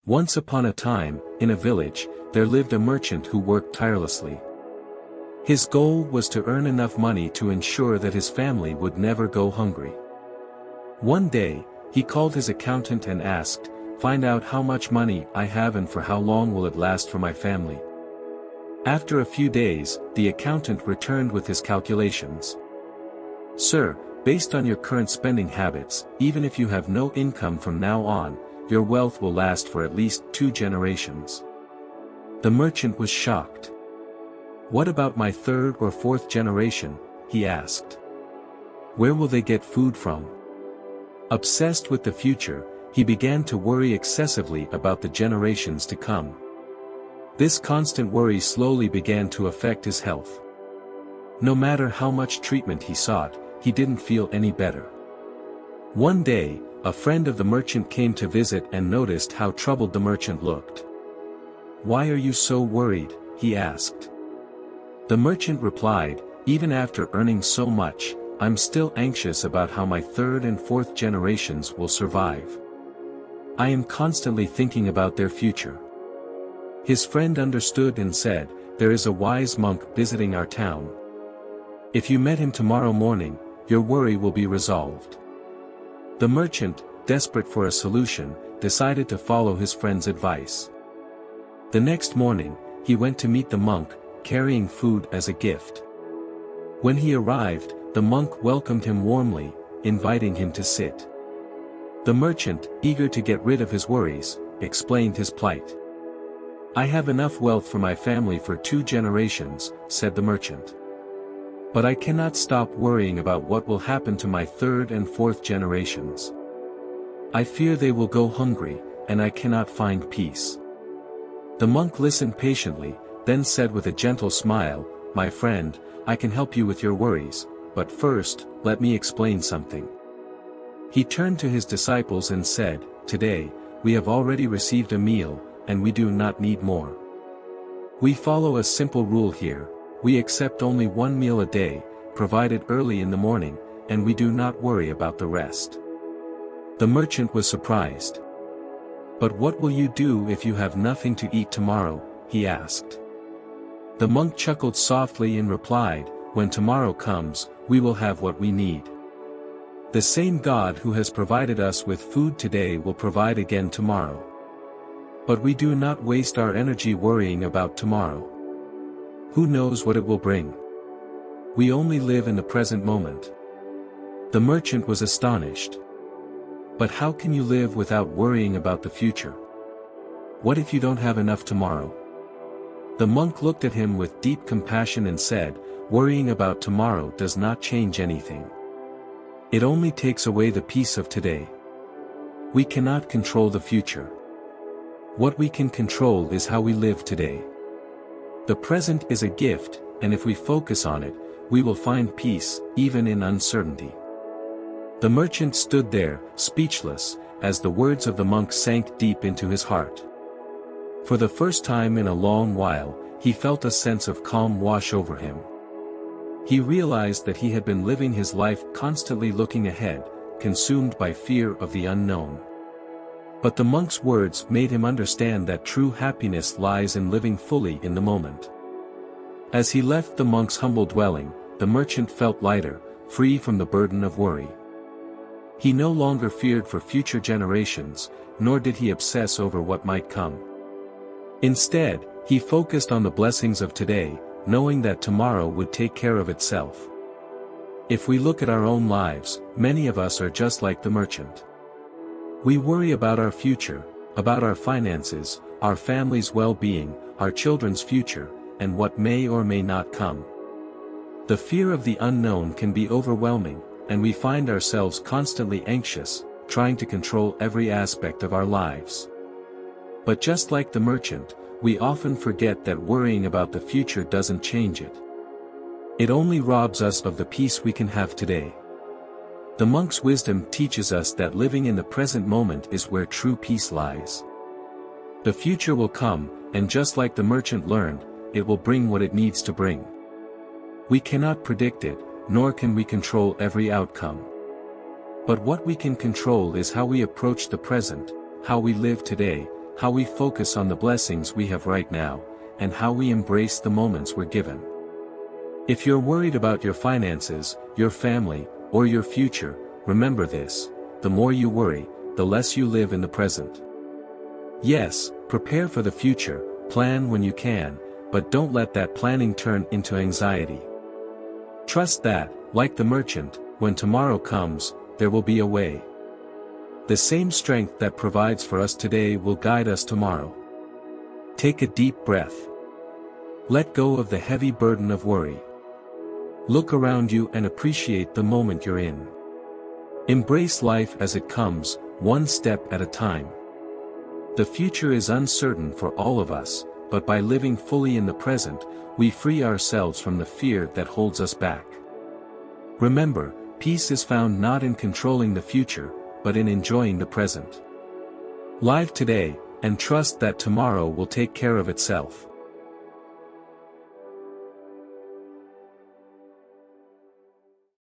Once upon a time, in a village, there lived a merchant who worked tirelessly. His goal was to earn enough money to ensure that his family would never go hungry. One day, he called his accountant and asked, "Find out how much money I have and for how long will it last for my family." After a few days, the accountant returned with his calculations. "Sir, based on your current spending habits, even if you have no income from now on, your wealth will last for at least 2 generations." The merchant was shocked. "What about my 3rd or 4th generation?" he asked. "Where will they get food from?" Obsessed with the future, he began to worry excessively about the generations to come. This constant worry slowly began to affect his health. No matter how much treatment he sought, he didn't feel any better. One day, a friend of the merchant came to visit and noticed how troubled the merchant looked. "Why are you so worried?" he asked. The merchant replied, "Even after earning so much, I'm still anxious about how my 3rd and 4th generations will survive. I am constantly thinking about their future." His friend understood and said, "There is a wise monk visiting our town. If you met him tomorrow morning, your worry will be resolved." The merchant, desperate for a solution, decided to follow his friend's advice. The next morning, he went to meet the monk, carrying food as a gift. When he arrived, the monk welcomed him warmly, inviting him to sit. The merchant, eager to get rid of his worries, explained his plight. "I have enough wealth for my family for 2 generations," said the merchant. "But I cannot stop worrying about what will happen to my 3rd and 4th generations. I fear they will go hungry, and I cannot find peace." The monk listened patiently, then said with a gentle smile, "My friend, I can help you with your worries, but first, let me explain something." He turned to his disciples and said, "Today, we have already received a meal, and we do not need more. We follow a simple rule here: we accept only 1 meal a day, provided early in the morning, and we do not worry about the rest." The merchant was surprised. "But what will you do if you have nothing to eat tomorrow?" he asked. The monk chuckled softly and replied, "When tomorrow comes, we will have what we need. The same God who has provided us with food today will provide again tomorrow. But we do not waste our energy worrying about tomorrow. Who knows what it will bring? We only live in the present moment." The merchant was astonished. "But how can you live without worrying about the future? What if you don't have enough tomorrow?" The monk looked at him with deep compassion and said, "Worrying about tomorrow does not change anything. It only takes away the peace of today. We cannot control the future. What we can control is how we live today. The present is a gift, and if we focus on it, we will find peace, even in uncertainty." The merchant stood there, speechless, as the words of the monk sank deep into his heart. For the first time in a long while, he felt a sense of calm wash over him. He realized that he had been living his life constantly looking ahead, consumed by fear of the unknown. But the monk's words made him understand that true happiness lies in living fully in the moment. As he left the monk's humble dwelling, the merchant felt lighter, free from the burden of worry. He no longer feared for future generations, nor did he obsess over what might come. Instead, he focused on the blessings of today, knowing that tomorrow would take care of itself. If we look at our own lives, many of us are just like the merchant. We worry about our future, about our finances, our family's well-being, our children's future, and what may or may not come. The fear of the unknown can be overwhelming, and we find ourselves constantly anxious, trying to control every aspect of our lives. But just like the merchant, we often forget that worrying about the future doesn't change it. It only robs us of the peace we can have today. The monk's wisdom teaches us that living in the present moment is where true peace lies. The future will come, and just like the merchant learned, it will bring what it needs to bring. We cannot predict it, nor can we control every outcome. But what we can control is how we approach the present, how we live today, how we focus on the blessings we have right now, and how we embrace the moments we're given. If you're worried about your finances, your family, or your future, remember this: the more you worry, the less you live in the present. Yes, prepare for the future, plan when you can, but don't let that planning turn into anxiety. Trust that, like the merchant, when tomorrow comes, there will be a way. The same strength that provides for us today will guide us tomorrow. Take a deep breath. Let go of the heavy burden of worry. Look around you and appreciate the moment you're in. Embrace life as it comes, one step at a time. The future is uncertain for all of us, but by living fully in the present, we free ourselves from the fear that holds us back. Remember, peace is found not in controlling the future, but in enjoying the present. Live today, and trust that tomorrow will take care of itself.